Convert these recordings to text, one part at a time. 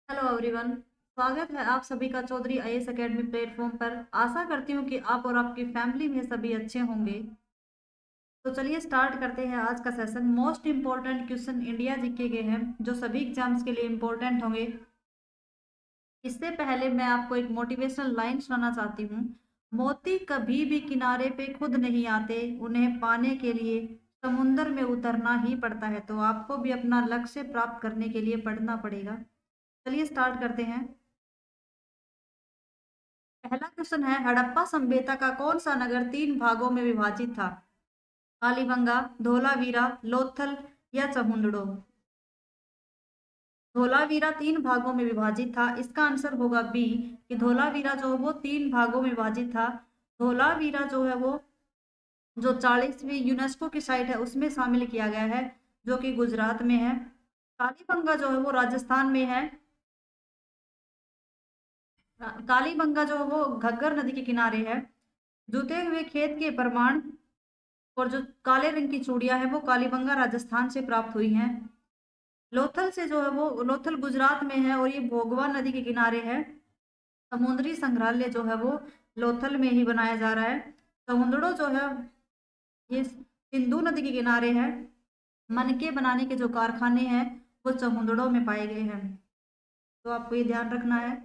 Hello everyone. स्वागत है आप सभी का चौधरी आईएएस एकेडमी प्लेटफॉर्म पर। आशा करती हूँ कि आप और आपकी फैमिली में सभी अच्छे होंगे। तो चलिए स्टार्ट करते हैं आज का session. Most important question India GK के हैं जो सभी एग्जाम्स के लिए इंपॉर्टेंट होंगे। इससे पहले मैं आपको एक मोटिवेशनल लाइन सुनाना चाहती हूँ। मोती कभी भी किनारे पे खुद नहीं आते, उन्हें पाने के लिए समुंदर में उतरना ही पड़ता है। तो आपको भी अपना लक्ष्य प्राप्त करने के लिए पढ़ना पड़ेगा। चलिए स्टार्ट करते हैं। पहला क्वेश्चन है, हड़प्पा सभ्यता का कौन सा नगर 3 भागों में विभाजित था? कालीबंगा, धोलावीरा, लोथल या चमुंडड़ो? धोलावीरा 3 भागों में विभाजित था। इसका आंसर होगा बी कि धोलावीरा जो है वो 3 भागों में विभाजित था। धोलावीरा जो है वो जो 40वीं यूनेस्को की साइट है उसमें शामिल किया गया है, जो कि गुजरात में है। कालीबंगा जो है वो राजस्थान में है। कालीबंगा जो है वो घग्गर नदी के किनारे है। जुते हुए खेत के प्रमाण और जो काले रंग की चूड़ियां हैं वो कालीबंगा राजस्थान से प्राप्त हुई हैं। लोथल से जो है वो लोथल गुजरात में है और ये भोगवा नदी के किनारे है। समुद्री संग्रहालय जो है वो लोथल में ही बनाया जा रहा है। समुद्रो जो है ये सिंधु नदी के किनारे है। मनके बनाने के जो कारखाने हैं वो समुद्रों में पाए गए हैं। तो आपको ये ध्यान रखना है।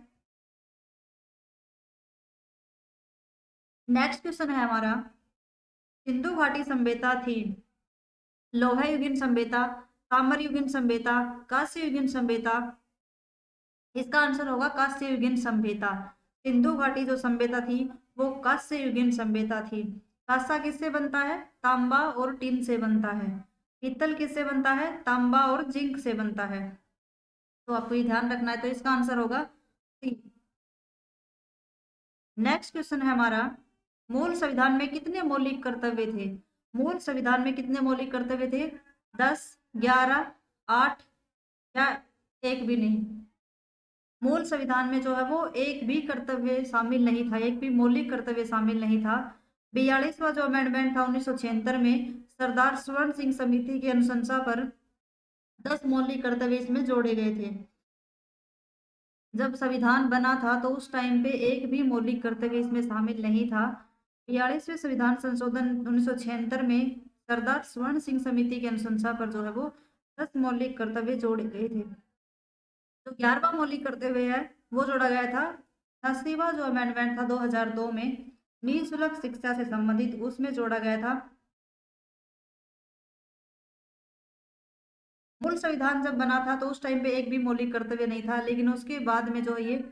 नेक्स्ट क्वेश्चन है हमारा, सिंधु घाटी सभ्यता थी लोहा युगीन सभ्यता, ताम्र युगीन सभ्यता, कांस्य युगीन सभ्यता? इसका आंसर होगा कांस्य युगीन सभ्यता। सिंधु घाटी जो सभ्यता थी वो कांस्य युगीन सभ्यता थी। कांसा किससे बनता है? तांबा और टिन से बनता है। पीतल किससे बनता है? तांबा और जिंक से बनता है। तो आपको ये ध्यान रखना है। तो इसका आंसर होगा सी। नेक्स्ट क्वेश्चन है हमारा, मूल संविधान में कितने मौलिक कर्तव्य थे? मूल संविधान में कितने मौलिक कर्तव्य थे? 10, 11, 8 या एक भी नहीं? मूल संविधान में जो है वो एक भी कर्तव्य शामिल नहीं था, एक भी मौलिक कर्तव्य शामिल नहीं था। 42वां जो अमेंडमेंट था 1976 में, सरदार स्वर्ण सिंह समिति की अनुशंसा पर 10 मौलिक कर्तव्य इसमें जोड़े गए थे। जब संविधान बना था तो उस टाइम पे एक भी मौलिक कर्तव्य इसमें शामिल नहीं था। 42वें संविधान संशोधन 1976 में सरदार स्वर्ण सिंह समिति की अनुशंसा पर जो है वो 10 मौलिक कर्तव्य जोड़े गए थे। जो 11वां मौलिक कर्तव्य है वो जोड़ा गया था 80वां जो अमेंडमेंट था 2002 में, निःशुल्क शिक्षा से संबंधित, उसमें जोड़ा गया था। मूल संविधान जब बना था तो उस टाइम पे एक भी मौलिक कर्तव्य नहीं था, लेकिन उसके बाद में जो है ये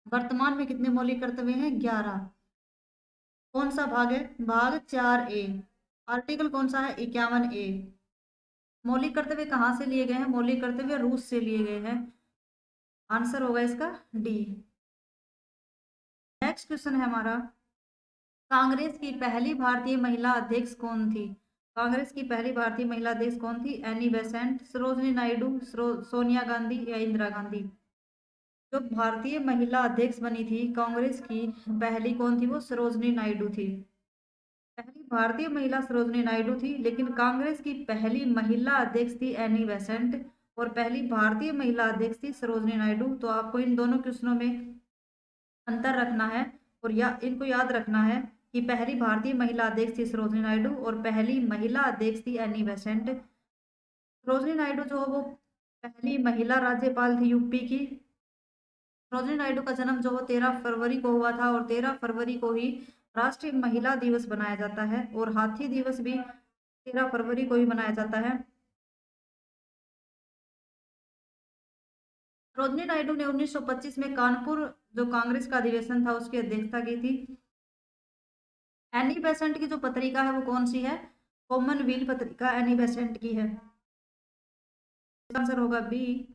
वर्तमान में कितने मौलिक कर्तव्य हैं? 11। कौन सा भाग है? भाग 4A। आर्टिकल कौन सा है? 51A। मौलिक कर्तव्य कहाँ से लिए गए हैं? मौलिक कर्तव्य रूस से लिए गए हैं। आंसर होगा इसका डी। नेक्स्ट क्वेश्चन है हमारा, कांग्रेस की पहली भारतीय महिला अध्यक्ष कौन थी? कांग्रेस की पहली भारतीय महिला अध्यक्ष कौन थी? एनी बेसेंट, सरोजनी नायडू, सोनिया गांधी या इंदिरा गांधी? जो भारतीय महिला अध्यक्ष बनी थी कांग्रेस की पहली, कौन थी वो? सरोजनी नायडू थी। पहली भारतीय महिला सरोजनी नायडू थी, लेकिन कांग्रेस की पहली महिला अध्यक्ष थी एनी बेसेंट और पहली भारतीय महिला अध्यक्ष थी सरोजनी नायडू। तो आपको इन दोनों क्वेश्चनों में अंतर रखना है और या इनको याद रखना है कि पहली भारतीय महिला अध्यक्ष थी सरोजनी नायडू और पहली महिला अध्यक्ष थी एनी बेसेंट। सरोजनी नायडू जो है वो पहली महिला राज्यपाल थी यूपी की। सरोजनी नायडू का जन्म जो वो 13 फरवरी को हुआ था और 13 फरवरी को ही राष्ट्रीय महिला दिवस बनाया जाता है और हाथी दिवस भी 13 फरवरी को ही मनाया जाता है। सरोजनी नायडू ने 1925 में कानपुर जो कांग्रेस का अधिवेशन था उसकी अध्यक्षता की थी। एनी बेसेंट की जो पत्रिका है वो कौन सी है? कॉमनवेल्थ पत्रिका एनी बेसेंट की है। आंसर होगा बी।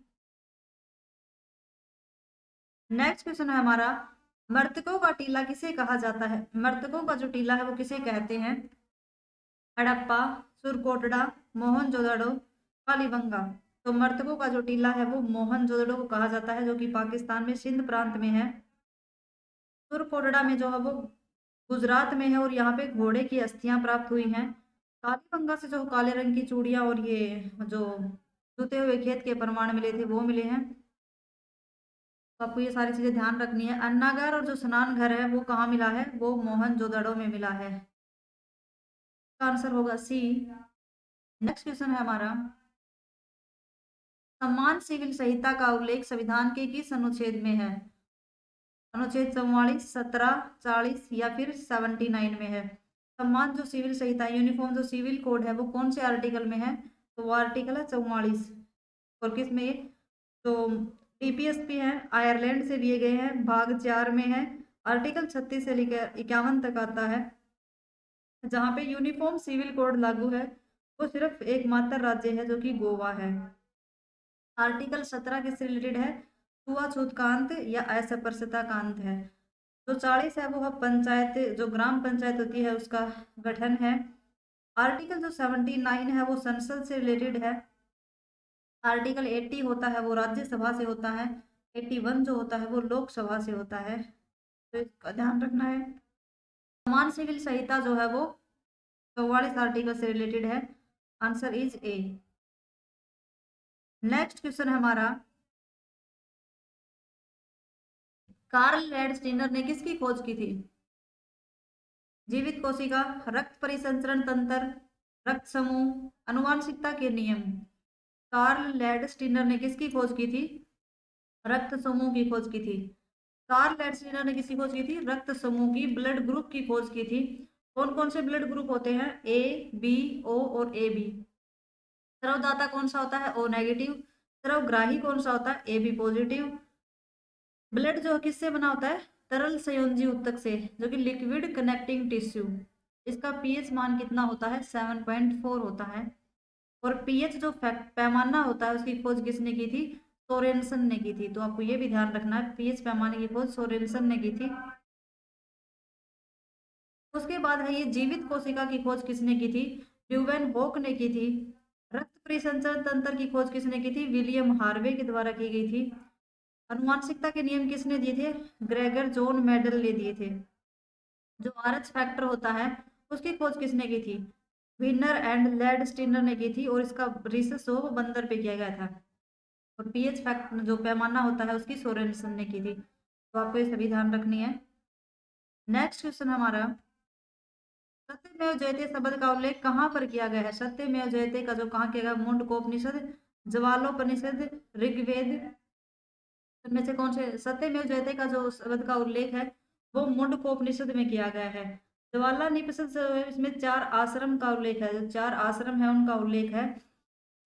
नेक्स्ट क्वेश्चन है हमारा, मृतकों का टीला किसे कहा जाता है? मृतकों का जो टीला है वो किसे कहते हैं? हड़प्पा, सुरकोटड़ा, मोहनजोदड़ो, कालीबंगा? तो मृतकों का जो टीला है वो मोहनजोदड़ो को कहा जाता है, जो कि पाकिस्तान में सिंध प्रांत में है। सुरकोटड़ा में जो है वो गुजरात में है और यहाँ पे घोड़े की अस्थियां प्राप्त हुई हैं। कालीबंगा से जो काले रंग की चूड़ियां और ये जो जुते हुए खेत के प्रमाण मिले थे वो मिले हैं। तो आपको ये सारी चीजें ध्यान रखनी है। अन्नागार और जो स्नान घर है वो कहाँ मिला है, वो मोहनजोदड़ो में मिला है। इसका आंसर होगा सी। नेक्स्ट क्वेश्चन है हमारा, समान सिविल संहिता का उल्लेख संविधान के किस अनुच्छेद में है? अनुच्छेद 44, 17, 40 या फिर 79 में है। समान जो सिविल संहिता, यूनिफॉर्म जो सिविल कोड है वो कौन से आर्टिकल में है? तो वो आर्टिकल है 44। और किस में ये जो डीपीएसपी है आयरलैंड से लिए गए हैं, भाग 4 में है। आर्टिकल 36 से लेकर 51 तक आता है। जहाँ पे यूनिफॉर्म सिविल कोड लागू है वो सिर्फ एकमात्र राज्य है जो कि गोवा है। आर्टिकल 17 किससे रिलेटेड है? छुआछूत कांत या असस्पृश्यता कांत है। जो 40 है वो पंचायत, जो ग्राम पंचायत होती है उसका गठन है। आर्टिकल जो 79 है वो संसद से रिलेटेड है। आर्टिकल 80 होता है वो राज्यसभा से होता है। 81 जो होता है वो लोकसभा से होता है, तो इसका ध्यान रखना है। समान सिविल संहिता जो है वो 44 आर्टिकल से रिलेटेड है। Answer is a. Next question है हमारा, कार्ल लैंडस्टीनर ने किसकी खोज की थी? जीवित कोशिका, रक्त परिसंचरण तंत्र, रक्त समूह, आनुवांशिकता के नियम। कार्ल लैंडस्टीनर ने किसकी खोज की थी? रक्त समूह की खोज की थी। कार्ल लैंडस्टीनर ने किसकी खोज की थी? रक्त समूह की, ब्लड ग्रुप की खोज की थी। कौन कौन से ब्लड ग्रुप होते हैं? ए, बी, ओ और ए बी। स्रवदाता कौन सा होता है? O negative. स्रवग्राही कौन सा होता है? A B positive. ब्लड जो किससे बना होता है? तरल संयोजी ऊतक से, जो कि लिक्विड कनेक्टिंग टिश्यू। इसका पीएच मान कितना होता है? 7.4 होता है। और पीएच जो पैमाना होता है उसकी खोज किसने की थी? सोरेनसन ने की थी। तो आपको ये भी ध्यान रखना है, पीएच पैमाने की खोज सोरेनसन ने की थी। उसके बाद है ये जीवित कोशिका की खोज किसने की थी? ल्यूवेन होक ने की थी। रक्त परिसंचरण तंत्र की खोज किसने की थी? विलियम हार्वे के द्वारा की गई थी। अनुवांशिकता के नियम किसने दिए थे? ग्रेगर जॉन मेडल ने दिए थे। जो आरएच फैक्टर होता है उसकी खोज किसने की थी? विनर एंड लैंडस्टीनर ने की थी। और इसका रिसर्च जो वो बंदर पे किया गया था। और पीएच फैक्टर जो पैमाना होता है उसकी सोरेनसन ने की थी। तो आपको ये सभी ध्यान रखनी है। नेक्स्ट क्वेश्चन हमारा, सत्यमेव जयते शब्द का उल्लेख कहाँ पर किया गया है? सत्यमेव जयते का जो कहाँ किया गया? मुंडकोपनिषद, ज्वालोपनिषद, ऋग्वेद में से कौन से? सत्यमेव जयते का जो शब्द का उल्लेख है वो मुंडकोपनिषद में किया गया है। ज्वालानिषद जो है इसमें 4 आश्रम का उल्लेख है, जो 4 आश्रम है उनका उल्लेख है।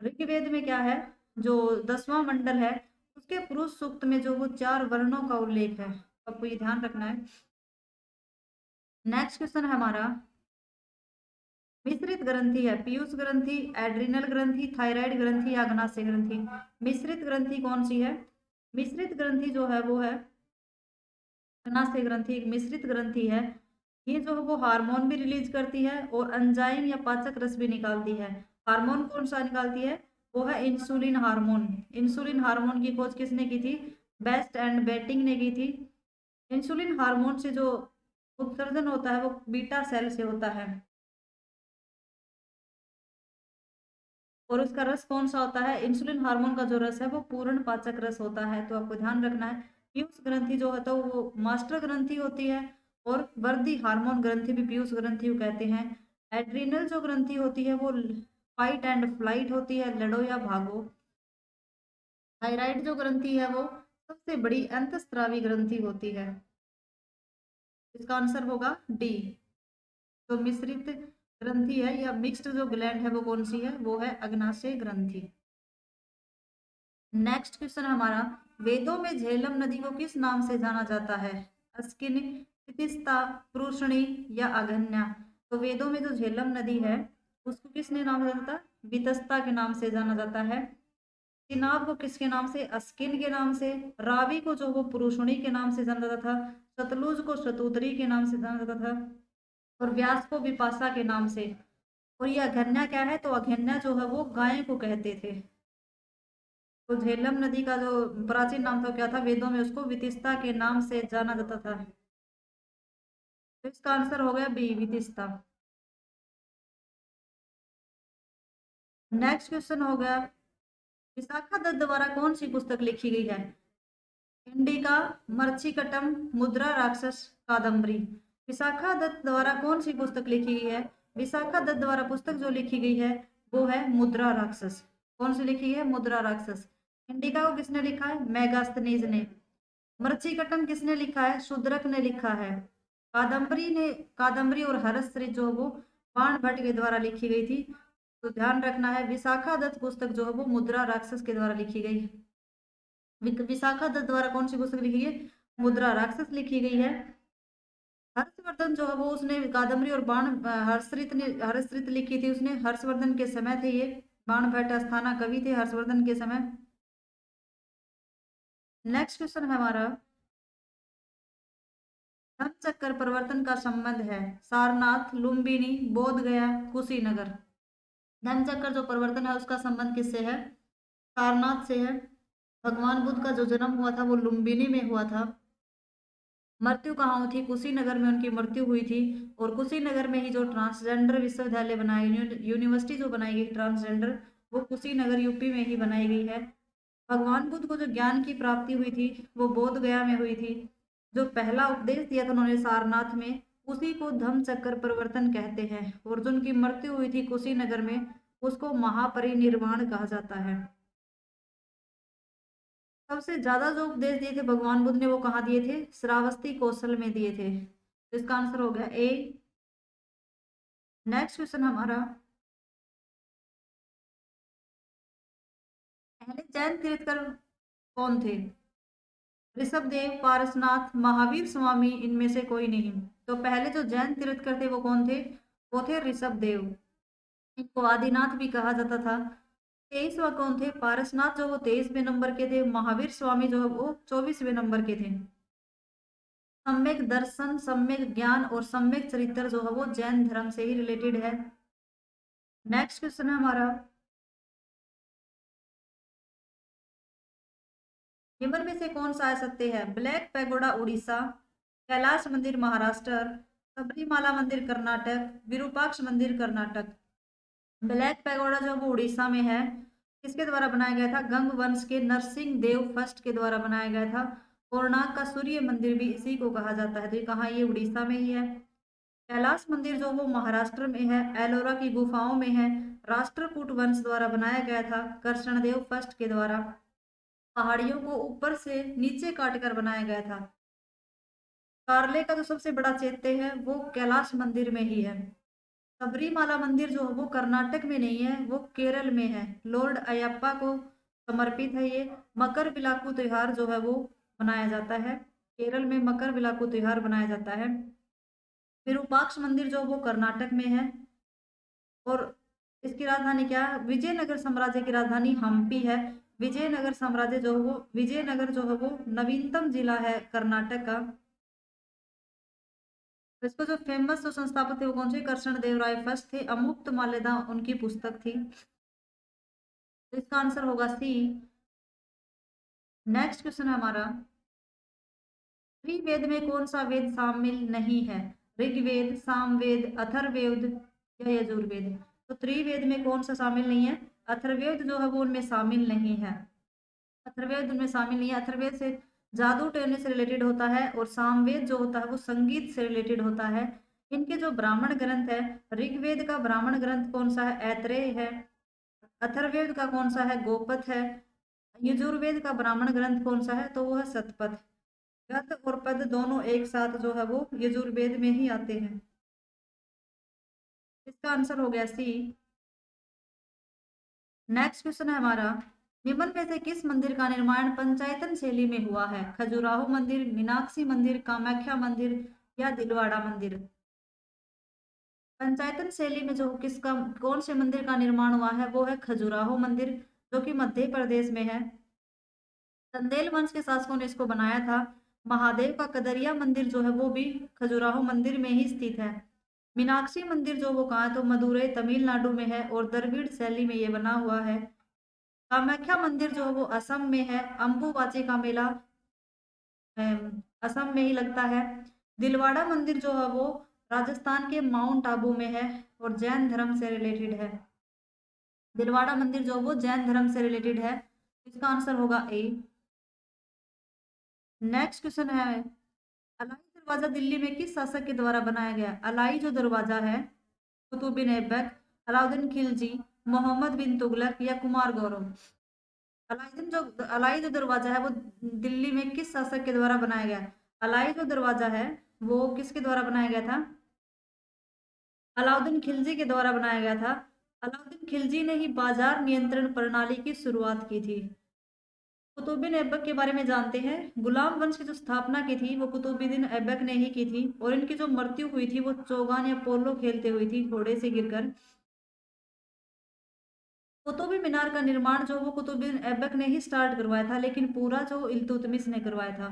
ऋग्वेद में क्या है? जो 10वां मंडल है उसके पुरुष सूक्त में जो वो 4 वर्णों का उल्लेख है। आपको ये ध्यान रखना है। नेक्स्ट क्वेश्चन है हमारा, मिश्रित ग्रंथि है पीयूष ग्रंथि, एड्रिनल ग्रंथि, थायराइड ग्रंथि या अग्नाशय ग्रंथि। मिश्रित ग्रंथि कौन सी है? मिश्रित ग्रंथि जो है वो है अग्नाशय ग्रंथि। एक मिश्रित ग्रंथि है, ये जो है वो हार्मोन भी रिलीज करती है और एंजाइम या पाचक रस भी निकालती है। हार्मोन कौन सा निकालती है? वो है इंसुलिन हार्मोन। इंसुलिन हार्मोन की खोज किसने की थी? बेस्ट एंड बेटिंग ने की थी। इंसुलिन हार्मोन से जो उत्सर्जन होता है वो बीटा सेल से होता है। और उसका रस कौन सा होता है? इंसुलिन हार्मोन का जो रस है वो पूर्ण पाचक रस होता है। तो आपको ध्यान रखना है। पीयूष ग्रंथि जो है तो वो मास्टर ग्रंथि होती है। और वर्दी हार्मोन ग्रंथि भी पीयूष ग्रंथि को कहते हैं। एड्रिनल जो ग्रंथि होती है वो फाइट एंड फ्लाइट होती है, लड़ो या भागो। थायराइड जो ग्रंथि है वो सबसे बड़ी अंतस्त्रावी ग्रंथि होती है। इसका आंसर होगा डी। तो मिश्रित ग्रंथि है या मिक्स्ड जो ग्लैंड है वो कौन सी है? वो है अग्नाशय ग्रंथि। नेक्स्ट क्वेश्चन हमारा, वेदों में झेलम नदी को किस नाम से जाना जाता है? अस्किन, तिस्ता, प्रूषणी या अगन्या। तो वेदों में जो झेलम नदी है उसको किसने नाम दिया जाता है? वितस्ता के नाम से जाना जाता है। चिनाब को किसके नाम से? अस्किन के नाम से। रावी को जो वो पुरुषणी के नाम से जाना जाता था। सतलुज को शतुद्री के नाम से जाना जाता था। और व्यास को विपाशा के नाम से। और ये अघन्या क्या है? तो अघन्या जो है वो गाय को कहते थे। तो झेलम नदी का जो प्राचीन नाम था क्या था? वेदों में उसको वितिस्ता के नाम से जाना जाता था। तो इसका आंसर हो गया बी, वितिस्ता। नेक्स्ट क्वेश्चन हो गया, विशाखा दत्त द्वारा कौन सी पुस्तक लिखी गई है? इंडिका, मर्चिकटम, मुद्रा राक्षस, कादम्बरी। विशाखा दत्त द्वारा कौन सी पुस्तक लिखी गई है? विशाखा दत्त द्वारा पुस्तक जो लिखी गई है वो है मुद्रा राक्षस। कौन सी लिखी है? मुद्रा राक्षस। इंडिका को किसने लिखा है? मेगास्थनीज ने। मर्चिकटम किसने लिखा है? शूद्रक ने लिखा है। कादम्बरी और हरश्री जो वो बाण भट्ट के द्वारा लिखी गई थी। तो ध्यान रखना है, विशाखा दत्त पुस्तक जो है वो मुद्रा राक्षस के द्वारा लिखी गई है। विशाखा दत्त द्वारा कौन सी पुस्तक लिखी है? मुद्रा राक्षस लिखी गई है। हर्षवर्धन जो है वो उसने कादम्बरी और बाण हर्षरित लिखी थी उसने। हर्षवर्धन के समय थे ये। बाण भट्ट अस्थाना कवि थे हर्षवर्धन के समय। नेक्स्ट क्वेश्चन है हमारा, धम्म चक्कर परिवर्तन का संबंध है सारनाथ, लुम्बिनी, बोध गया, कुशीनगर। धम्म चक्कर जो परिवर्तन है उसका संबंध किससे है? सारनाथ से है। भगवान बुद्ध का जो जन्म हुआ था वो लुम्बिनी में हुआ था। मृत्यु कहाँ हुई थी? कुशीनगर में उनकी मृत्यु हुई थी। और कुशीनगर में ही जो ट्रांसजेंडर विश्वविद्यालय बनाया, यूनिवर्सिटी जो बनाई गई ट्रांसजेंडर, वो कुशीनगर यूपी में ही बनाई गई है। भगवान बुद्ध को जो ज्ञान की प्राप्ति हुई थी वो बोध गया में हुई थी। जो पहला उपदेश दिया था उन्होंने सारनाथ में, उसी को धम्म चक्कर परिवर्तन कहते हैं। और जो उनकी मृत्यु हुई थी कुशीनगर में, उसको महापरिनिर्वाण कहा जाता है। सबसे ज्यादा जो उपदेश दिए थे भगवान बुद्ध ने वो कहाँ दिए थे? श्रावस्ती कौशल में दिए थे। तो इसका आंसर हो गया ए। नेक्स्ट क्वेश्चन हमारा, पहले जैन तीर्थकर कौन थे? ऋषभदेव, पारसनाथ, महावीर स्वामी, इनमें से कोई नहीं। तो पहले जो जैन तीर्थकर थे वो कौन थे? वो थे ऋषभदेव। इनको आदिनाथ भी कहा जाता था। 23वां कौन थे? पारसनाथ जो वो 23वें नंबर के थे। महावीर स्वामी जो है वो 24वें नंबर के थे। सम्यक दर्शन, सम्यक ज्ञान और सम्यक चरित्र जो है वो जैन धर्म से ही रिलेटेड है। नेक्स्ट क्वेश्चन है हमारा, निम्न में से कौन सा आ सकते हैं? ब्लैक पैगोडा उड़ीसा, कैलाश मंदिर महाराष्ट्र, सबरीमाला मंदिर कर्नाटक, विरूपाक्ष मंदिर कर्नाटक। ब्लैक पैगोडा जो वो उड़ीसा में है। किसके द्वारा बनाया गया था? गंग वंश के नरसिंह देव फर्स्ट के द्वारा बनाया गया था। कोणार्क का सूर्य मंदिर भी इसी को कहा जाता है। तो ये कहाँ? ये उड़ीसा में ही है। कैलाश मंदिर जो वो महाराष्ट्र में है, एलोरा की गुफाओं में है। राष्ट्रकूट वंश द्वारा बनाया गया था कृष्णदेव फर्स्ट के द्वारा। पहाड़ियों को ऊपर से नीचे काट कर बनाया गया था। कार्ले का जो सबसे बड़ा चैत्य है वो कैलाश मंदिर में ही है। सबरीमाला मंदिर जो है वो कर्नाटक में नहीं है, वो केरल में है। लॉर्ड अयप्पा को समर्पित है ये। मकर विलाकू त्योहार जो है वो मनाया जाता है। केरल में मकर विलाकू त्योहार मनाया जाता है। विरूपाक्ष मंदिर जो वो कर्नाटक में है। और इसकी राजधानी क्या है? विजयनगर साम्राज्य की राजधानी हम्पी है। विजयनगर जो है वो नवीनतम जिला है कर्नाटक का। तो इसको जो फेमस जो संस्थापक थे वो कौन से? कृष्ण देव राय फर्स्ट थे। अमुक्त माल्यदा उनकी पुस्तक थी। तो इसका आंसर होगा सी। नेक्स्ट क्वेश्चन है हमारा, त्रिवेद में कौन सा वेद शामिल नहीं है? ऋग्वेद, सामवेद, अथर्ववेद या यजुर्वेद। तो त्रिवेद में कौन सा शामिल नहीं है? अथर्ववेद जो है वो उनमें शामिल नहीं है। अथर्ववेद उनमें शामिल नहीं है। अथर्ववेद से जादू टोने से रिलेटेड होता है और सामवेद जो होता है वो संगीत से रिलेटेड होता है। इनके जो ब्राह्मण ग्रंथ है, ऋग्वेद का ब्राह्मण ग्रंथ कौन सा है? ऐत्रेय है। अथर्ववेद का कौन सा है? गोपथ है। यजुर्वेद का ब्राह्मण ग्रंथ कौन सा है? तो वो है शतपथ। गद और पद दोनों एक साथ जो है वो यजुर्वेद में ही आते हैं। इसका आंसर हो गया सी। नेक्स्ट क्वेश्चन है हमारा, निम्न में से किस मंदिर का निर्माण पंचायतन शैली में हुआ है? खजुराहो मंदिर, मीनाक्षी मंदिर, कामाख्या मंदिर या दिलवाड़ा मंदिर। पंचायतन शैली में जो किसका कौन से मंदिर का निर्माण हुआ है वो है खजुराहो मंदिर, जो कि मध्य प्रदेश में है। चंदेल वंश के शासकों ने इसको बनाया था। महादेव का कदरिया मंदिर जो है वो भी खजुराहो मंदिर में ही स्थित है। मीनाक्षी मंदिर जो वो कहाँ है? तो मदुरई तमिलनाडु में है और द्रविड़ शैली में ये बना हुआ है। कामाख्या मंदिर जो है वो असम में है। अम्बुबाची का मेला असम में ही लगता है। दिलवाड़ा मंदिर जो है वो राजस्थान के माउंट आबू में है और जैन धर्म से रिलेटेड है। दिलवाड़ा मंदिर जो वो जैन धर्म से रिलेटेड है। इसका आंसर होगा ए। नेक्स्ट क्वेश्चन है, अलाई दरवाजा दिल्ली में किस शासक के द्वारा बनाया गया? अलाई जो दरवाजा है, कुतुब बिन ऐबक, अलाउद्दीन खिलजी, मोहम्मद बिन तुगलक या कुमार गौरव? अलाई जो दरवाजा है वो दिल्ली में किस शासक के द्वारा बनाया गया? अलाई जो दरवाजा है वो किसके द्वारा बनाया गया था? अलाउद्दीन खिलजी के द्वारा बनाया गया था। अलाउद्दीन खिलजी ने ही बाजार नियंत्रण प्रणाली की शुरुआत की थी। कुतुबुद्दीन ऐबक के बारे में जानते हैं। गुलाम वंश की जो स्थापना की थी वो कुतुबुद्दीन ऐबक ने ही की थी, और इनकी जो मृत्यु हुई थी वो चौगान या पोलो खेलते हुई थी, घोड़े से गिरकर। कुतुब मीनार का निर्माण जो वो कुतुबुद्दीन ऐबक ने ही स्टार्ट करवाया था, लेकिन पूरा जो इल्तुतमिश ने करवाया था।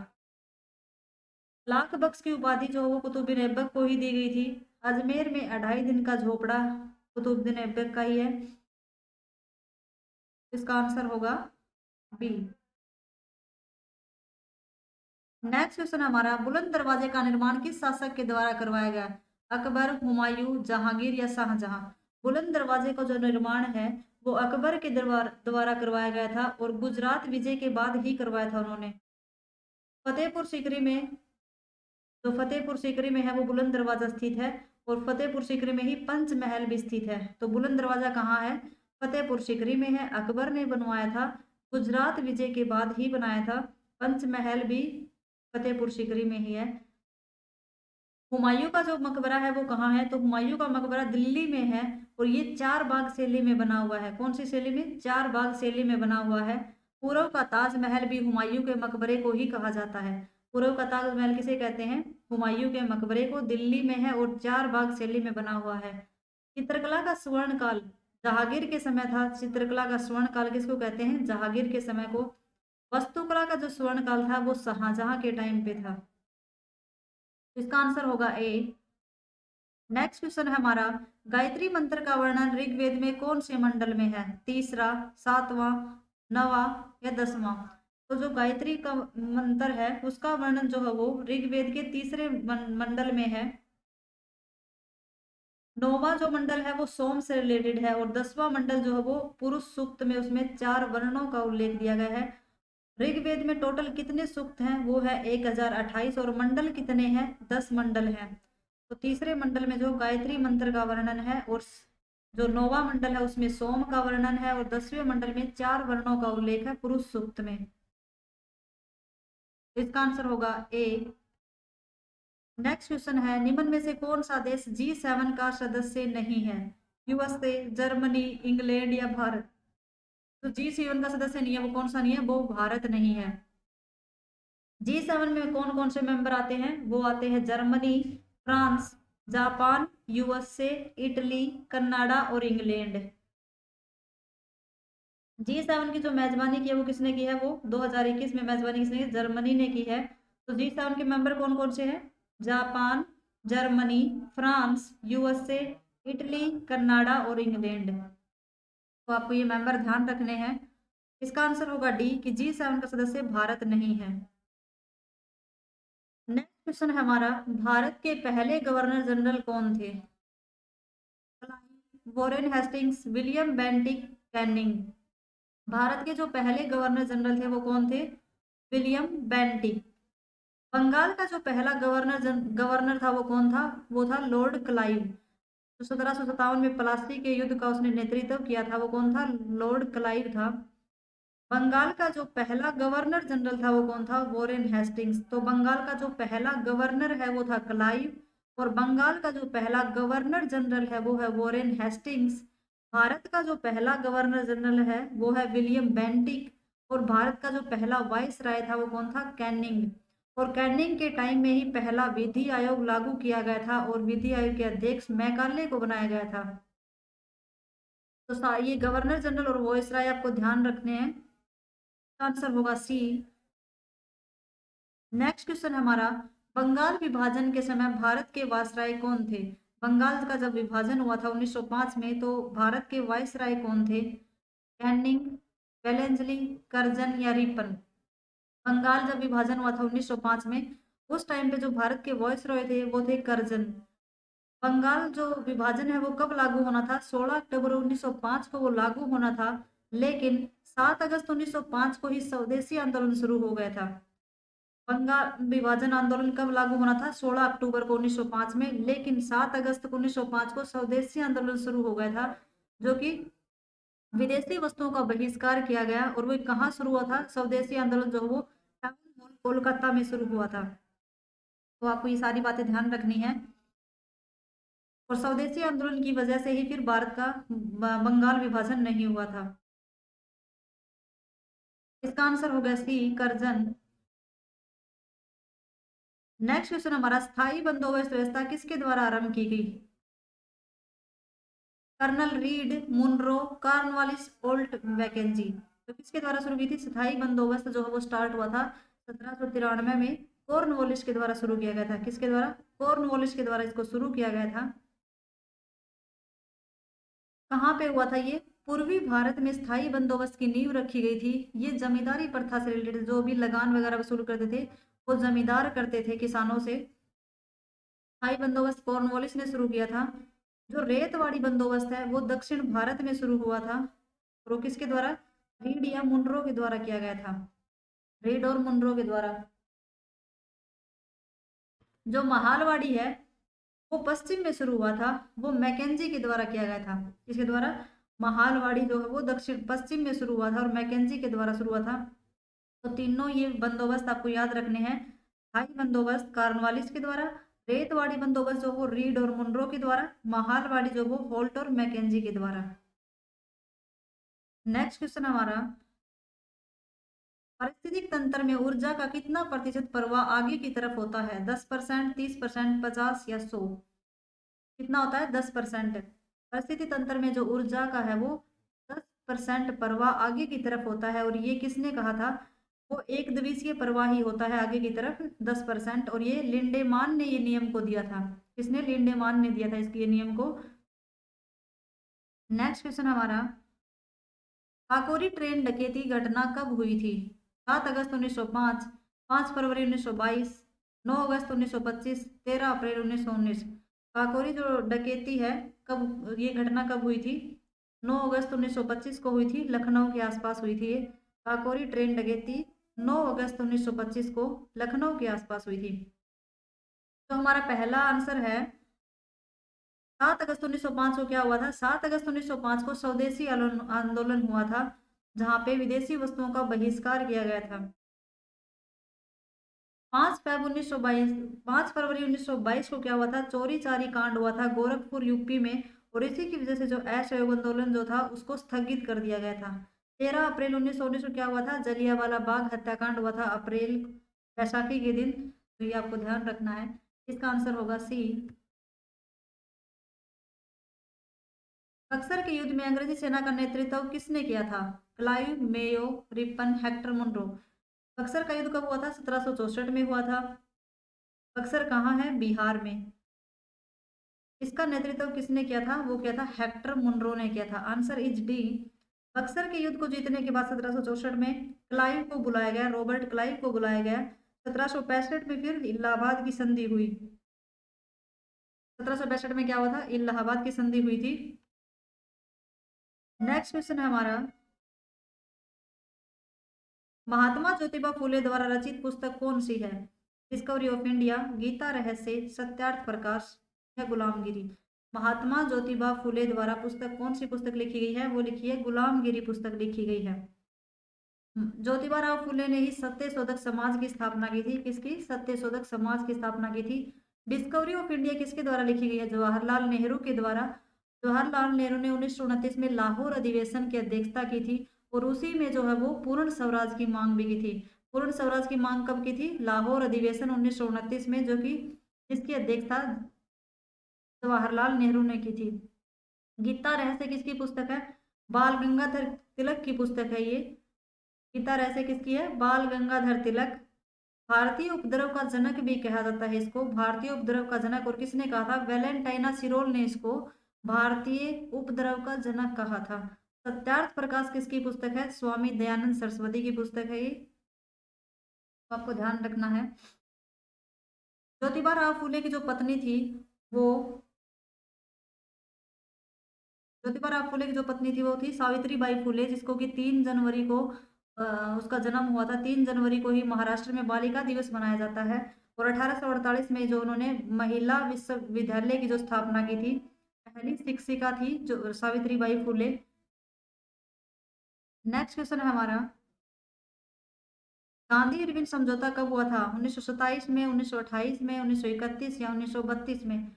लाख बख्श की उपाधि जो वो कुतुबुद्दीन ऐबक को ही दी गई थी। अजमेर में 2.5 दिन का झोपड़ा कुतुबुद्दीन ऐबक का ही है। इसका आंसर होगा बी। नेक्स्ट क्वेश्चन हमारा, बुलंद दरवाजे का निर्माण किस शासक के द्वारा करवाया गया? अकबर, हुमायूं, जहांगीर या शाहजहां? बुलंद दरवाजे का जो निर्माण है वो अकबर के द्वारा करवाया गया था, और गुजरात विजय के बाद ही करवाया था उन्होंने। फतेहपुर सीकरी में, जो फतेहपुर सीकरी में है वो बुलंद दरवाजा स्थित है, और फतेहपुर सीकरी में ही पंचमहल भी स्थित है। तो बुलंद दरवाजा कहाँ है? फतेहपुर सीकरी में है, अकबर ने बनवाया था, गुजरात विजय के बाद ही बनाया था। पंचमहल भी फतेहपुर सीकरी में ही है। हुमायूं का जो मकबरा है वो कहाँ है? तो हुमायूं का मकबरा दिल्ली में है, और ये 4 बाग शैली में बना हुआ है। कौन सी शैली में? 4 बाग शैली में बना हुआ है। पूर्व का ताजमहल भी हुमायूं के मकबरे को ही कहा जाता है। पूर्व का ताजमहल किसे कहते हैं? हुमायूं के मकबरे को, दिल्ली में है और 4 बाग शैली में बना हुआ है। चित्रकला का स्वर्ण काल जहांगीर के समय था। चित्रकला का स्वर्ण काल किसको कहते हैं? जहांगीर के समय को। वस्तुकला का जो स्वर्ण काल था वो शाहजहां के टाइम पे था। इसका आंसर होगा ए। नेक्स्ट क्वेश्चन है हमारा, गायत्री मंत्र का वर्णन ऋग्वेद में कौन से मंडल में है? तीसरा, सातवां, नवा या 10वां? तो जो गायत्री का मंत्र है उसका वर्णन जो है वो ऋग्वेद के तीसरे मंडल में है। नौवां जो मंडल है वो सोम से रिलेटेड है, और 10वां मंडल जो है वो पुरुष सूक्त में, उसमें 4 वर्णों का उल्लेख दिया गया है। ऋग्वेद में टोटल कितने सूक्त हैं? वो है 1028, और मंडल कितने हैं? 10 मंडल हैं। तो तीसरे मंडल में जो गायत्री मंत्र का वर्णन है, और जो 9वां मंडल है उसमें सोम का वर्णन है, और 10वें मंडल में 4 वर्णों का उल्लेख है पुरुष सूक्त में। इसका आंसर होगा ए। नेक्स्ट क्वेश्चन है, निम्न में से कौन सा देश G7 का सदस्य नहीं है? यूएसए, जर्मनी, इंग्लैंड या भारत? तो G7 का सदस्य नहीं है, वो कौन सा नहीं है? वो भारत नहीं है। G7 में कौन कौन से मेंबर आते हैं? वो आते हैं Germany, France, Japan, USA, Italy, Canada और इंग्लैंड। G7 की जो मेजबानी की है वो किसने की है? वो 2021 में मेजबानी किसने की? जर्मनी ने की है। तो G7 के मेंबर कौन कौन से हैं? Japan, Germany, France, USA, Italy, Canada और इंग्लैंड। तो आपको ये मेंबर ध्यान रखने हैं। इसका आंसर होगा डी, कि G7 का सदस्य भारत नहीं है। नेक्स्ट क्वेश्चन है हमारा, भारत के पहले गवर्नर जनरल कौन थे? Warren Hastings, William Bentinck, Canning? Bharat के जो पहले गवर्नर जनरल थे वो कौन थे? William Bentinck. बंगाल का जो पहला गवर्नर था वो कौन था? वो था लॉर्ड क्लाइव। तो 1757 में प्लासी के युद्ध का उसने नेतृत्व किया था, वो कौन था? लॉर्ड क्लाइव था। बंगाल का जो पहला गवर्नर जनरल था वो कौन था? Warren Hastings. तो बंगाल का जो पहला गवर्नर है वो था क्लाइव, और बंगाल का जो पहला गवर्नर जनरल है वो है वॉरेन हेस्टिंग्स। भारत का जो पहला गवर्नर जनरल है वो है विलियम बेंटिक, और भारत का जो पहला वाइस राय था वो कौन था? कैनिंग। और कैनिंग के टाइम में ही पहला विधि आयोग लागू किया गया था, और विधि आयोग के अध्यक्ष मैकाले को बनाया गया था। तो ये गवर्नर जनरल और वॉइस राय आपको ध्यान रखने हैं। आंसर होगा सी। नेक्स्ट क्वेश्चन हमारा, बंगाल विभाजन के समय भारत के वायसराय कौन थे? बंगाल का जब विभाजन हुआ था 1905 में, तो भारत के वायसराय कौन थे? कैनिंग, वेलेंसली, कर्जन या रिपन? बंगाल जब विभाजन हुआ था 1905 में, उस टाइम पे जो भारत के वायसराय थे वो थे कर्जन। बंगाल जो विभाजन है वो कब लागू होना था? 16 अक्टूबर 1905 को वो लागू होना था, लेकिन 7 अगस्त 1905 को ही स्वदेशी आंदोलन शुरू हो गया था। बंगाल विभाजन आंदोलन कब लागू होना था? 16 अक्टूबर को 1905 में, लेकिन 7 अगस्त को 1905 को स्वदेशी आंदोलन शुरू हो गया था, जो कि विदेशी वस्तुओं का बहिष्कार किया गया। और वो कहाँ शुरू हुआ था स्वदेशी आंदोलन जो वो टाउन हॉल कोलकाता में शुरू हुआ था। तो आपको ये सारी बातें ध्यान रखनी है। और स्वदेशी आंदोलन की वजह से ही फिर भारत का बंगाल विभाजन नहीं हुआ था। इसका आंसर हो गया सी, करजन। नेक्स्ट क्वेश्चन हमारा, स्थायी बंदोबस्त व्यवस्था किसके द्वारा आरंभ की गई? कर्नल रीड, मुनरो, कॉर्नवालिस, ओल्ट, मैकेंजी। तो किसके द्वारा शुरू की थी? स्थायी बंदोबस्त जो है वो स्टार्ट हुआ था 1793 में, कॉर्नवालिस के द्वारा शुरू किया गया था। किसके द्वारा? कॉर्नवालिस के द्वारा इसको शुरू किया गया था। कहाँ पे हुआ था ये? पूर्वी भारत में स्थायी बंदोबस्त की नींव रखी गई थी। ये जमींदारी प्रथा से रिलेटेड, जो भी लगान वगैरह वसूल करते थे वो जमींदार करते थे किसानों से। स्थायी बंदोबस्त कॉर्नवालिस ने शुरू किया था। जो रेतवाड़ी बंदोबस्त है वो दक्षिण भारत में शुरू हुआ था, और वो किसके द्वारा? रीड या मुनरो के द्वारा किया गया था। रीड और मुनरो के द्वारा। जो महालवाड़ी है वो पश्चिम में शुरू हुआ था, वो मैकेंजी के द्वारा किया गया था। किसके द्वारा? महालवाड़ी जो है वो दक्षिण पश्चिम में शुरू हुआ था और मैकेंजी के द्वारा शुरू हुआ था। तो तीनों ये बंदोबस्त आपको याद रखने हैं। स्थायी बंदोबस्त कॉर्नवालिस के द्वारा, रेतवाड़ी बंदोबस्त जो वो रीड और मुनरो के द्वारा, महालवाड़ी जो वो होल्ट और मैकेंजी के द्वारा। नेक्स्ट क्वेश्चन हमारा, पारिस्थितिक तंत्र में ऊर्जा का कितना प्रतिशत प्रवाह आगे की तरफ होता है? 10%, 30%, 50 या 100? कितना होता है? 10%। परिस्थिति तंत्र में जो ऊर्जा का है वो 10% प्रवाह आगे की तरफ होता है। और ये किसने कहा था? वो एक द्वितीय प्रवाह ही होता है आगे की तरफ 10%। और ये लिंडेमान ने ये नियम को दिया था। किसने? लिंडेमान ने दिया था इसके ये नियम को। नेक्स्ट क्वेश्चन हमारा, काकोरी ट्रेन डकैती घटना कब हुई थी? 7 अगस्त 1905, 5 फरवरी 1922, 9 अगस्त 1925, 13 अप्रैल 1919। काकोरी जो डकैती है, कब ये घटना कब हुई थी? 9 अगस्त 1925 को हुई थी, लखनऊ के आसपास हुई थी ये। काकोरी ट्रेन डकैती 9 अगस्त 1925 को लखनऊ के आसपास हुई थी। तो हमारा पहला आंसर है 7 अगस्त 1905 को क्या हुआ था? 7 अगस्त 1905 को स्वदेशी आंदोलन हुआ था, जहां पे विदेशी वस्तुओं का बहिष्कार किया गया था। 5 फरवरी 1922 को क्या हुआ था? चोरी चारी कांड हुआ था गोरखपुर यूपी में, और इसी की वजह से जो असहयोग आंदोलन जो था उसको स्थगित कर दिया गया था। 13 अप्रैल 1919 को क्या हुआ था? जलियांवाला बाग हत्याकांड हुआ था अप्रैल बैसाखी के दिन। तो ये आपको ध्यान रखना है। इसका आंसर होगा सी। बक्सर के युद्ध में अंग्रेजी सेना का नेतृत्व किसने किया था? Clive, Mayo, Ripon, Hector Munro. Buxar का युद्ध कब हुआ था? 1764 में हुआ था। बक्सर कहाँ है? बिहार में। इसका नेतृत्व किसने किया था? वो किया था हेक्टर मुनरो ने किया था। Answer is D. बक्सर के युद्ध को जीतने के बाद 1764 में क्लाइव को बुलाया गया, रॉबर्ट क्लाइव को बुलाया गया। 1765 में फिर इलाहाबाद की संधि हुई। 1765 में क्या हुआ था? इलाहाबाद की संधि हुई थी। नेक्स्ट क्वेश्चन है हमारा, महात्मा ज्योतिबा फुले द्वारा रचित पुस्तक कौन सी है? डिस्कवरी ऑफ इंडिया, गीता रहस्य, सत्यार्थ प्रकाश या गुलामगिरी। महात्मा ज्योतिबा फुले द्वारा पुस्तक कौन सी पुस्तक लिखी गई है? वो लिखी है गुलामगिरी पुस्तक लिखी गई है। ज्योतिबा राव फुले ने ही सत्यशोधक समाज की स्थापना की थी। किसकी? सत्यशोधक समाज की स्थापना की थी। डिस्कवरी ऑफ इंडिया किसके द्वारा लिखी गई है? जवाहरलाल नेहरू के द्वारा। जवाहरलाल नेहरू ने 1929 में लाहौर अधिवेशन की अध्यक्षता की थी, और उसी में जो है वो पूर्ण स्वराज की मांग भी की थी। पूर्ण स्वराज की मांग कब की थी? लाहौर अधिवेशन 1929 में, जो कि जिसकी अध्यक्षता जवाहरलाल नेहरू ने की थी। गीता रहस्य किसकी पुस्तक है? बाल गंगाधर तिलक की पुस्तक है ये। गीता रहस्य किसकी है? बाल गंगाधर तिलक। भारतीय उपद्रव का जनक भी कहा जाता है इसको, भारतीय उपद्रव का जनक। और किसने कहा था? वैलेंटाइना सिरोल ने इसको भारतीय उपद्रव का जनक कहा था। सत्यार्थ प्रकाश किसकी पुस्तक है? स्वामी दयानंद सरस्वती की पुस्तक है ये। तो आपको ध्यान रखना है। ज्योतिबा राव फूले की जो पत्नी थी वो ज्योतिबा राव फूले की जो पत्नी थी वो थी सावित्री बाई फूले, जिसको कि 3 जनवरी को उसका जन्म हुआ था 3 जनवरी को ही महाराष्ट्र में बालिका दिवस मनाया जाता है। और 1848 में जो उन्होंने महिला विश्वविद्यालय की जो स्थापना की थी, पहली शिक्षिका थी जो सावित्रीबाई फुले। नेक्स्ट क्वेश्चन है हमारा, गांधी इरविन समझौता कब हुआ था? 1927 में, 1928 में, 1931 या 1932 में?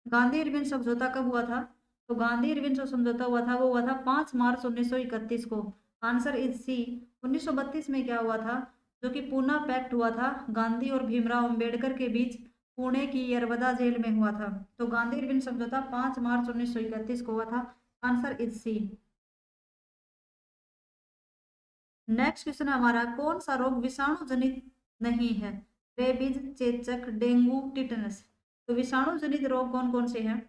गांधी इरविन समझौता कब हुआ था? तो गांधी इरविन जो समझौता हुआ था वो हुआ था 5 मार्च 1931 को। आंसर इज सी। 1932 में क्या हुआ था? जो कि पूना पैक्ट हुआ था गांधी और भीमराव अंबेडकर के बीच, पुणे की यरवदा जेल में हुआ था। तो गांधी इरविन समझौता 5 मार्च 1931 को हुआ था। Answer is C. Next question है हमारा, कौन सा रोग विषाणु जनित नहीं है? रेबीज, चेचक, डेंगू, टिटनस? तो विषाणु जनित रोग कौन कौन से हैं?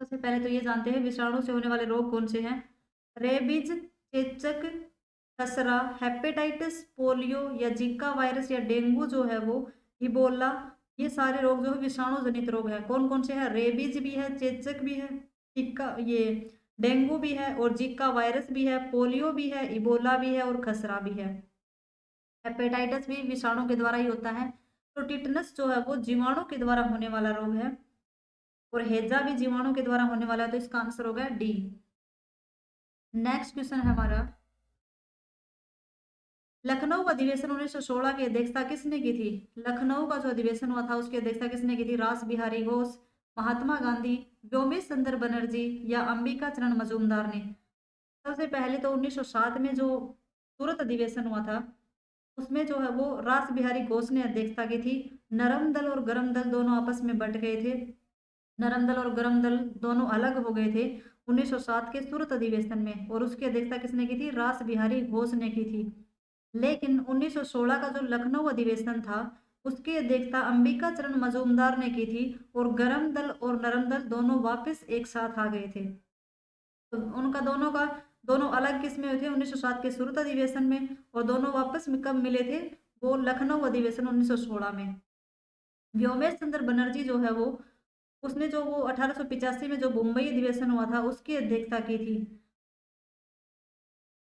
सबसे पहले तो ये जानते हैं विषाणु से होने वाले रोग कौन से हैं। रेबीज, चेचक, खसरा, हेपेटाइटिस, पोलियो या जिका वायरस या डेंगू जो है वो, इबोला, ये सारे रोग जो है विषाणु जनित रोग है। कौन कौन से हैं? रेबीज भी है, चेचक भी है, जिका ये डेंगू भी है, और जिका वायरस भी है, पोलियो भी है, इबोला भी है और खसरा भी है। हेपेटाइटिस भी विषाणु के द्वारा ही होता है। तो टिटनस जो है वो जीवाणु के द्वारा होने वाला रोग है, और हैजा भी जीवाणु के द्वारा होने वाला है। तो इसका आंसर होगा डी। नेक्स्ट क्वेश्चन है हमारा, लखनऊ अधिवेशन 1916 की अध्यक्षता किसने की थी? लखनऊ का जो अधिवेशन हुआ था उसकी अध्यक्षता किसने की थी? रास बिहारी घोष, महात्मा गांधी, व्योमेश चंद्र बनर्जी या अंबिका चरण मजूमदार ने? सबसे पहले तो 1907 में जो सूरत अधिवेशन हुआ था उसमें जो है वो रास बिहारी घोष ने अध्यक्षता की थी। नरम दल और गरम दल दोनों आपस में बट गए थे, नरम दल और गरम दल दोनों अलग हो गए थे 1907 के सूरत अधिवेशन में, और उसकी अध्यक्षता किसने की थी? रास बिहारी घोष ने की थी। लेकिन 1916 का जो लखनऊ अधिवेशन था उसकी अध्यक्षता अंबिका चरण मजूमदार ने की थी, और गरम दल और नरम दल दोनों वापस एक साथ आ गए थे। तो उनका दोनों का दोनों अलग किस में हुए थे? 1907 के सूरत अधिवेशन में, और दोनों वापस में कब मिले थे? वो लखनऊ अधिवेशन 1916 में। व्योमेश चंद्र बनर्जी जो है वो, उसने जो वो 1885 में जो मुंबई अधिवेशन हुआ था उसकी अध्यक्षता की थी।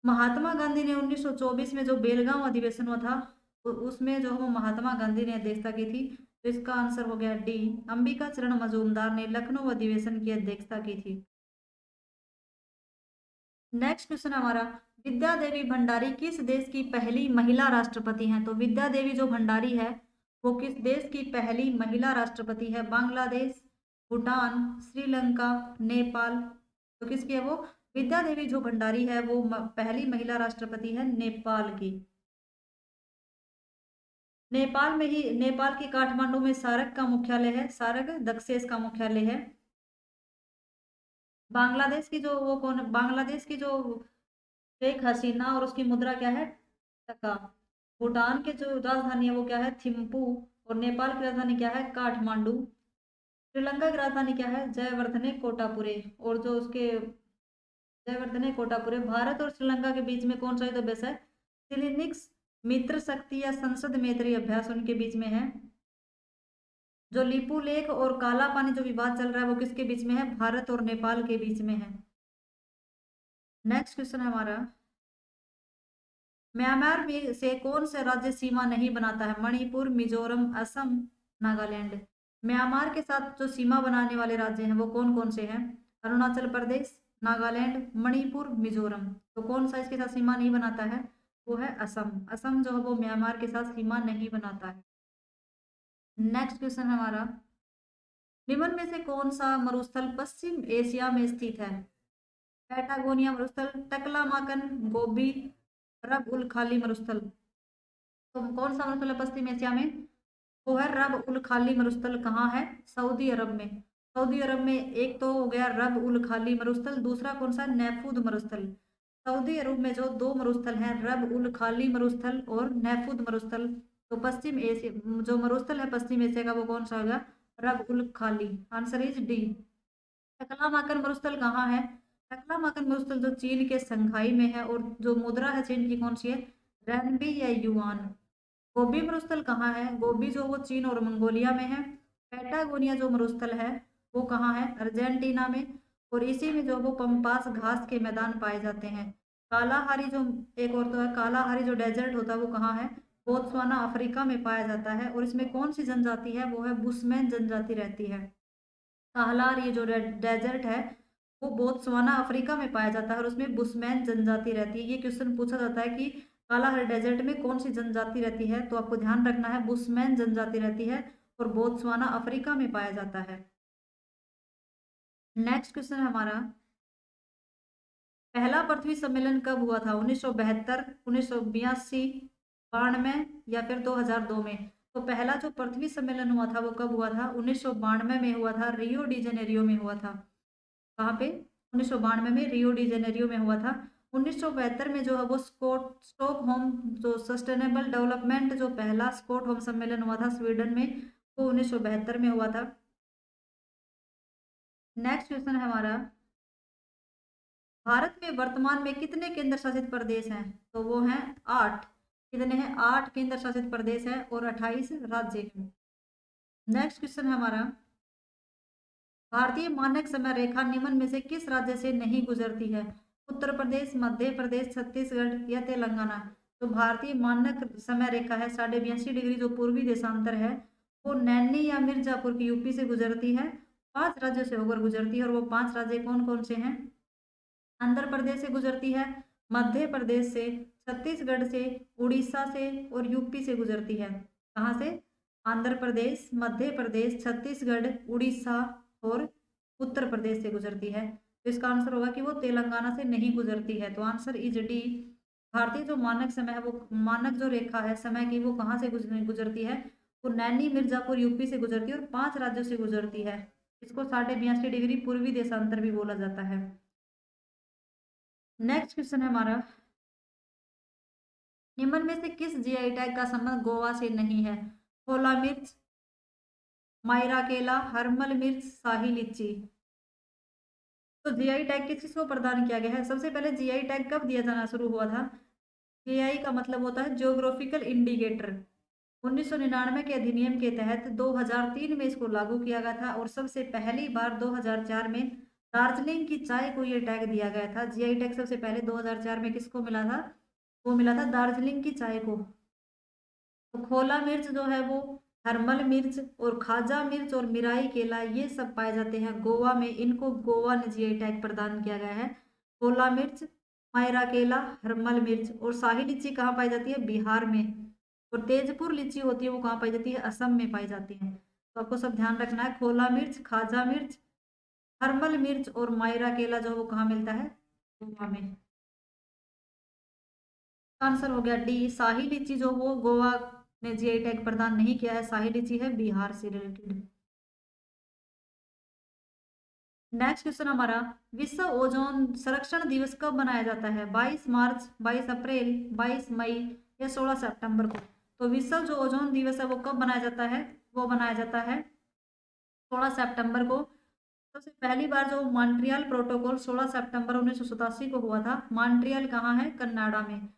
महात्मा गांधी ने 1924 में जो बेलगांव अधिवेशन हुआ था उसमें जो वो महात्मा गांधी ने अध्यक्षता की थी। तो इसका आंसर हो गया डी। अंबिका चरण मजूमदार ने लखनऊ अधिवेशन की अध्यक्षता की थी। नेक्स्ट क्वेश्चन हमारा, विद्या देवी भंडारी किस देश की पहली महिला राष्ट्रपति हैं? तो विद्या देवी जो भंडारी है वो किस देश की पहली महिला राष्ट्रपति है? बांग्लादेश, भूटान, श्रीलंका, नेपाल? तो किसकी है वो? विद्या देवी जो भंडारी है वो पहली महिला राष्ट्रपति है नेपाल की। नेपाल में ही, नेपाल के काठमांडू में सार्क का मुख्यालय है, सार्क दक्षेस का मुख्यालय है। बांग्लादेश की जो वो कौन, बांग्लादेश की जो शेख हसीना और उसकी मुद्रा क्या है? टका। भूटान के जो राजधानी है वो क्या है? थिम्पू। और नेपाल की राजधानी क्या है? काठमांडू। श्रीलंका की राजधानी क्या है? जयवर्धने कोटापुरे। और जो उसके जयवर्धने कोटापुरे, भारत और श्रीलंका के बीच में कौन सा युद्ध अभ्यास है? सिलिनिक्स मित्र शक्ति या संसद मैत्री अभ्यास उनके बीच में है। जो लिपू लेख और काला पानी जो विवाद चल रहा है वो किसके बीच में है? भारत और नेपाल के बीच में है। नेक्स्ट क्वेश्चन है हमारा, म्यांमार में से कौन सा राज्य सीमा नहीं बनाता है? मणिपुर, मिजोरम, असम, नागालैंड? म्यांमार के साथ जो सीमा बनाने वाले राज्य हैं वो कौन कौन से हैं? अरुणाचल प्रदेश, नागालैंड, मणिपुर, मिजोरम? तो कौन सा इसके साथ सीमा नहीं बनाता है? वो है असम। असम जो है वो म्यांमार के साथ सीमा नहीं बनाता है। नेक्स्ट क्वेश्चन हमारा, निम्न में से कौन सा मरुस्थल पश्चिम एशिया में स्थित है? पैटागोनिया मरुस्थल, टकलामाकन, गोबी, रब उल खाली मरुस्थल? तो कौन सा मरुस्थल है पश्चिम एशिया में? वो है रब उल खाली मरुस्थल। कहाँ है? सऊदी अरब में। सऊदी अरब में एक तो हो गया रब उल खाली मरुस्थल, दूसरा कौन सा? नेफूद मरुस्थल। सऊदी अरब में जो दो मरुस्थल हैं, रब उल खाली मरुस्थल और नेफूद मरुस्थल। तो पश्चिम एशिया जो मरुस्थल है पश्चिम एशिया का वो कौन सा होगा? रब उल खाली। Answer is D. टकलामाकन मरुस्थल कहाँ है? टकलामाकन मरुस्थल जो चीन के संघाई में है, और जो मुद्रा है चीन की कौन सी है? रेनबी या युआन। गोबी मरुस्थल कहाँ है? गोबी जो वो चीन और मंगोलिया में है। पैटागोनिया जो मरुस्थल है वो कहाँ है? अर्जेंटीना में। और इसी में जो वो पम्पास घास के मैदान पाए जाते हैं। कालाहारी जो एक और तो है, कालाहारी जो डेजर्ट होता है वो कहाँ है? बोत्सवाना अफ्रीका में पाया जाता है। और इसमें कौन सी जनजाति है? वो है बुशमैन जनजाति रहती है। कालाहार ये जो डेजर्ट है वो बोत्सवाना अफ्रीका में पाया जाता है और उसमें बुशमैन जनजाति रहती है। ये क्वेश्चन पूछा जाता है कि कालाहार डेजर्ट में कौन सी जनजाति रहती है, तो आपको ध्यान रखना है बुशमैन जनजाति रहती है और बोत्सवाना अफ्रीका में पाया जाता है। नेक्स्ट क्वेश्चन है हमारा, पहला पृथ्वी सम्मेलन कब हुआ था? 1972, 1982, 92 या फिर 2002 में? तो पहला जो पृथ्वी सम्मेलन हुआ था वो कब हुआ था? 1992 में हुआ था, रियो डी जेनेरियो में हुआ था। कहाँ पे? 1992 में रियो डी जेनेरियो में हुआ था। 1972 में जो है वो स्टॉकहोम जो सस्टेनेबल डेवलपमेंट जो पहला स्टॉकहोम सम्मेलन हुआ था स्वीडन में, वो 1972 में हुआ था। नेक्स्ट क्वेश्चन है हमारा, भारत में वर्तमान में कितने केंद्र शासित प्रदेश हैं? तो वो हैं 8। कितने हैं? 8 केंद्र शासित प्रदेश हैं और 28 राज्य हैं। नेक्स्ट क्वेश्चन है हमारा, भारतीय मानक समय रेखा निम्न में से किस राज्य से नहीं गुजरती है? उत्तर प्रदेश, मध्य प्रदेश, छत्तीसगढ़ या तेलंगाना? तो भारतीय मानक समय रेखा है 82.5 डिग्री जो पूर्वी देशांतर है, वो नैनी या मिर्जापुर की यूपी से गुजरती है। 5 राज्यों से होकर गुजरती है और वो 5 राज्य कौन कौन से हैं? आंध्र प्रदेश से गुजरती है, मध्य प्रदेश से, छत्तीसगढ़ से, उड़ीसा से और यूपी से गुजरती है। कहाँ से? आंध्र प्रदेश, मध्य प्रदेश, छत्तीसगढ़, उड़ीसा और उत्तर प्रदेश से गुजरती है। तो इसका आंसर होगा कि वो तेलंगाना से नहीं गुजरती है। तो आंसर इज डी। भारतीय जो मानक समय है वो मानक जो रेखा है समय की वो कहाँ से गुजरती है? वो नैनी मिर्जापुर यूपी से गुजरती है और 5 राज्यों से गुजरती है। इसको 82.5 डिग्री पूर्वी देशांतर भी बोला जाता है। नेक्स्ट क्वेश्चन है हमारा, निम्न में से किस जीआई टैग का संबंध गोवा से नहीं है? खोला मिर्च, मायरा केला, हरमल मिर्च, शाही लीची? तो जीआई टैग किस किस को प्रदान किया गया है? सबसे पहले जीआई टैग कब दिया जाना शुरू हुआ था? जीआई का मतलब होता है जियोग्राफिकल इंडिकेटर। 1999 के अधिनियम के तहत 2003 में इसको लागू किया गया था और सबसे पहली बार 2004 में दार्जिलिंग की चाय को ये टैग दिया गया था। जीआई टैग सबसे पहले 2004 में किसको मिला था? वो मिला था दार्जिलिंग की चाय को। तो खोला मिर्च जो है वो, हरमल मिर्च और खाजा मिर्च और मिराई केला ये सब पाए जाते हैं गोवा में। इनको गोवा ने जीआई टैग प्रदान किया गया है। खोला मिर्च, मायरा केला, हरमल मिर्च और शाही लीची कहाँ पाई जाती है? बिहार में। और तेजपुर लीची होती है वो कहाँ पाई जाती है? असम में पाई जाती है। तो आपको सब ध्यान रखना है, खोला मिर्च, खाजा मिर्च, हरमल मिर्च और मायरा केला जो वो कहाँ मिलता है? गोवा में। आंसर हो गया डी, शाही लीची जो वो गोवा ने जीआई टैग प्रदान नहीं किया है। शाही लीची है बिहार से रिलेटेड। नेक्स्ट क्वेश्चन हमारा, विश्व ओजोन संरक्षण दिवस कब मनाया जाता है? 22 मार्च, 22 अप्रैल, 22 मई या 16 सितंबर को? तो विश्व जो ओजोन दिवस है वो कब मनाया जाता है? वो मनाया जाता है 16 सितंबर को। सबसे पहली बार जो मॉन्ट्रियल प्रोटोकॉल 16 सितंबर 1987 को हुआ था। मॉन्ट्रियल कहाँ है? कनाडा में।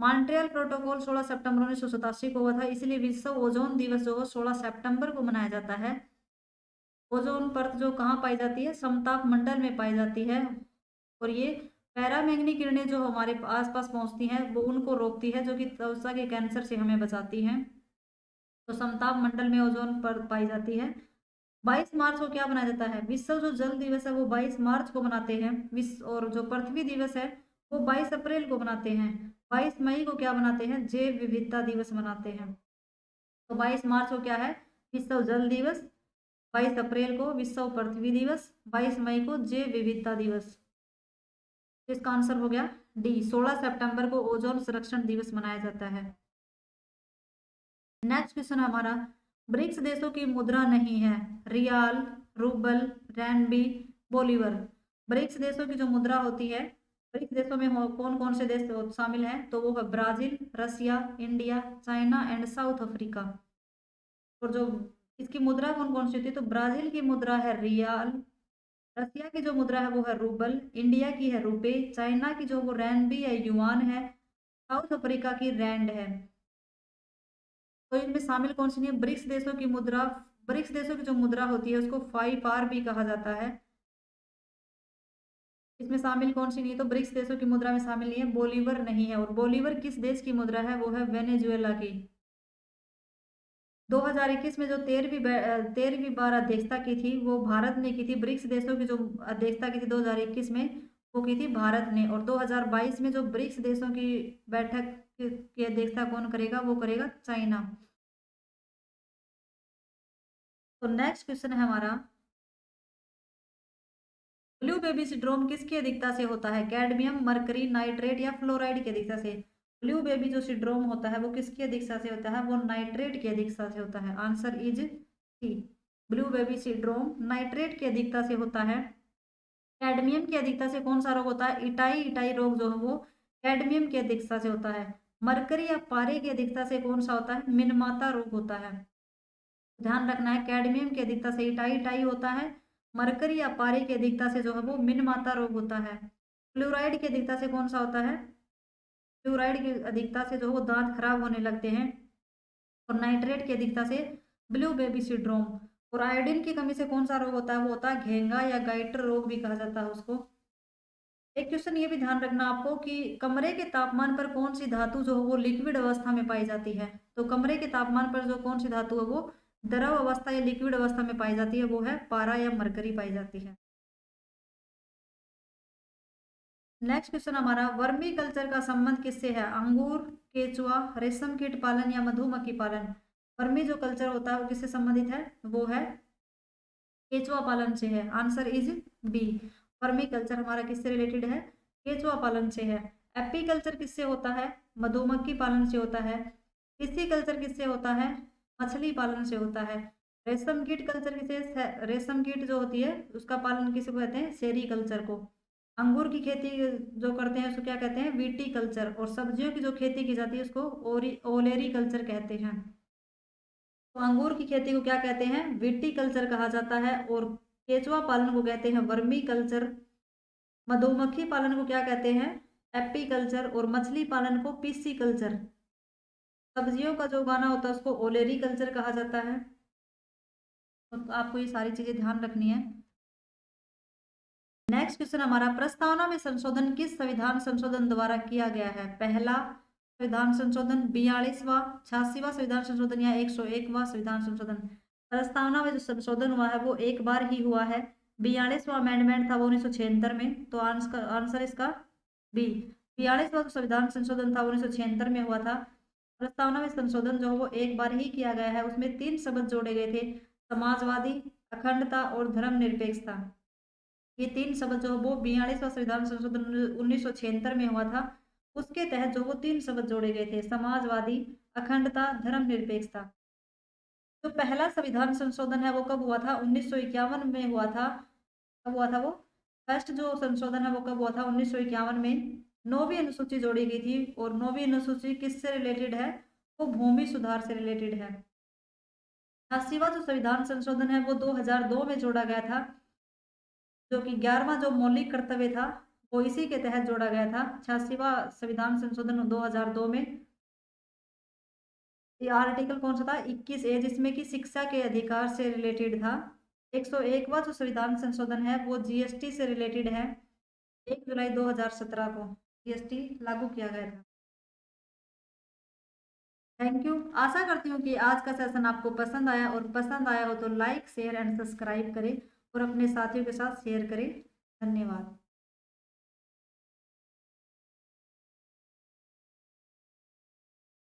मॉन्ट्रियल प्रोटोकॉल 16 सितंबर 1987 को हुआ था, इसलिए विश्व ओजोन दिवस जो 16 सितंबर को मनाया जाता है। ओजोन परत जो कहाँ पाई जाती है? समताप मंडल में पाई जाती है और ये पैरामैग्नी किरणें जो हमारे आसपास पहुंचती हैं वो उनको रोकती है, जो कि त्वचा के कैंसर से हमें बचाती हैं। तो समताप मंडल में ओजोन परत पाई जाती है। 22 मार्च को क्या मनाया जाता है? विश्व जो जल दिवस है वो 22 मार्च को मनाते हैं। विश्व और जो पृथ्वी दिवस है वो 22 अप्रैल को मनाते हैं। 22 मई को क्या मनाते हैं? जैव विविधता दिवस मनाते हैं। तो 22 मार्च को क्या है? विश्व जल दिवस, 22 अप्रैल को विश्व पृथ्वी दिवस, 22 मई को जैव विविधता दिवस। तो इसका आंसर हो गया डी, 16 सितंबर को ओजोन संरक्षण दिवस मनाया जाता है। नेक्स्ट क्वेश्चन हमारा, ब्रिक्स देशों की मुद्रा नहीं है? Riyal, ruble, renminbi, bolivar? BRICS देशों की जो मुद्रा होती है, ब्रिक्स देशों में कौन कौन से देश शामिल हैं? तो वो है Brazil, Russia, India, China and South Africa. और जो इसकी मुद्रा कौन कौन सी होती है? तो ब्राजील की मुद्रा है रियाल, रसिया की जो मुद्रा है वो है रूबल, इंडिया की है रुपए, चाइना की जो वो रैनबी है युआन है, साउथ अफ्रीका की रैंड है। तो इनमें शामिल कौन सी नहीं है? ब्रिक्स देशों की मुद्रा। ब्रिक्स देशों की जो मुद्रा होती है उसको 5R भी कहा जाता है। इसमें शामिल कौन सी नहीं है? तो ब्रिक्स देशों की मुद्रा में शामिल नहीं है, बोलीवर नहीं है। और बोलीवर किस देश की मुद्रा है? वो है वेनेजुएला की। 2021 में जो 13वीं बार अध्यक्षता की थी वो भारत ने की थी। ब्रिक्स देशों की जो अध्यक्षता की थी 2021 में, वो की थी भारत ने। और 2022 में जो ब्रिक्स देशों की बैठक की अध्यक्षता कौन करेगा? वो करेगा चाइना। तो नेक्स्ट क्वेश्चन है हमारा, ब्लू बेबी सिंड्रोम किसकी अधिकता से होता है? कैडमियम, मरकरी, नाइट्रेट या फ्लोराइड की अधिकता से? ब्लू बेबी जो सिंड्रोम होता है वो किसकी अधिकता से होता है? वो नाइट्रेट की अधिकता से होता है। Answer is C. Blue baby syndrome nitrate की अधिकता से होता है। कैडमियम की अधिकता से कौन सा रोग होता है? इटाई इटाई रोग जो है वो कैडमियम की अधिकता से होता है। मरकरी या पारे की अधिकता से कौन सा होता है? मिनमाता रोग होता है। ध्यान रखना है, कैडमियम की अधिकता से इटाई इटाई होता है। मरकरी या पारे की अधिकता से जो है वो मिनमाता रोग होता है। फ्लोराइड की अधिकता से कौन सा होता है? फ्लोराइड की अधिकता से जो वो दांत खराब होने लगते हैं। और नाइट्रेट की अधिकता से ब्लू बेबी सिंड्रोम। और आयोडीन की कमी से कौन सा रोग होता है? वो होता है घेंगा या गाइटर रोग भी कहा जाता है उसको। एक क्वेश्चन ये भी ध्यान रखना आपको कि कमरे के तापमान पर कौन सी धातु जो है वो लिक्विड अवस्था में पाई जाती है? तो कमरे के तापमान पर जो कौन सी धातु है वो द्रव अवस्था या लिक्विड अवस्था में पाई जाती है? वो है पारा या मरकरी पाई जाती है। नेक्स्ट क्वेश्चन हमारा, वर्मी कल्चर का संबंध किससे है? अंगूर, केचुआ, रेशम कीट पालन या मधुमक्खी पालन? वर्मी जो कल्चर होता है वो किससे संबंधित है? वो है केचुआ पालन से है। Answer is B. Vermiculture हमारा किससे रिलेटेड है? केचुआ पालन से है। एपीकल्चर किससे होता है? मधुमक्खी पालन से होता है। पिस्सी कल्चर किससे होता है? मछली पालन से होता है। रेशम कीट कल्चर किसे, रेशम कीट जो होती है उसका पालन किसे कहते हैं? सेरी कल्चर को। अंगूर की खेती जो करते हैं उसको क्या कहते हैं? VT culture. और सब्जियों की जो खेती की जाती है उसको ओलेरी कल्चर कहते हैं। तो अंगूर की खेती को क्या कहते हैं? विटी कल्चर कहा जाता है। और केचुआ पालन को कहते हैं वर्मी कल्चर। मधुमक्खी पालन को क्या कहते हैं? AP culture. और मछली पालन को पीसी कल्चर। सब्जियों का जो उगाना होता है उसको ओलेरी कल्चर कहा जाता है। तो आपको ये सारी चीजें ध्यान रखनी है। नेक्स्ट क्वेश्चन हमारा, प्रस्तावना में संशोधन किस संविधान संशोधन द्वारा किया गया है? पहला संविधान संशोधन, 42वां, 86वां संविधान संशोधन या 101वां संविधान संशोधन? प्रस्तावना में जो संशोधन हुआ है वो एक बार ही हुआ है। 42वां अमेंडमेंट था वो 1976 में। तो आंसर इसका बी। 42वां जो संविधान संशोधन था वो 1976 में हुआ था। प्रस्तावना में संशोधन जो है वो एक बार ही किया गया है। उसमें 3 शब्द जोड़े गए थे, समाजवादी, अखंडता और धर्मनिरपेक्षता। ये 3 शब्द जो वो 42वां संविधान संशोधन 1976 में हुआ था। उसके तहत जो वो 3 शब्द जोड़े गए थे, समाजवादी, अखंडता, धर्मनिरपेक्षता। जो पहला संविधान संशोधन है वो कब हुआ था? 1951 में हुआ था। कब हुआ था वो? फर्स्ट जो संशोधन है वो कब हुआ था? 1951 में। 9वीं अनुसूची जोड़ी गई थी। और 9वीं अनुसूची किससे रिलेटेड है? वो भूमि सुधार से रिलेटेड है। 86वां जो संविधान संशोधन है वो 2002 में जोड़ा गया था, जो कि 11वां जो मौलिक कर्तव्य था वो इसी के तहत जोड़ा गया था। 86वां संविधान संशोधन 2002 में। ये आर्टिकल कौन सा था? 21A, जिसमें कि शिक्षा के अधिकार से रिलेटेड था। 101वां जो संविधान संशोधन है वो जीएसटी से रिलेटेड है। 1 जुलाई 2017 को जीएसटी लागू किया गया था। Thank you. आशा करती हूँ कि आज का सेशन आपको पसंद आया, और पसंद आया हो तो लाइक, शेयर एंड सब्सक्राइब करें और अपने साथियों के साथ शेयर करें। धन्यवाद।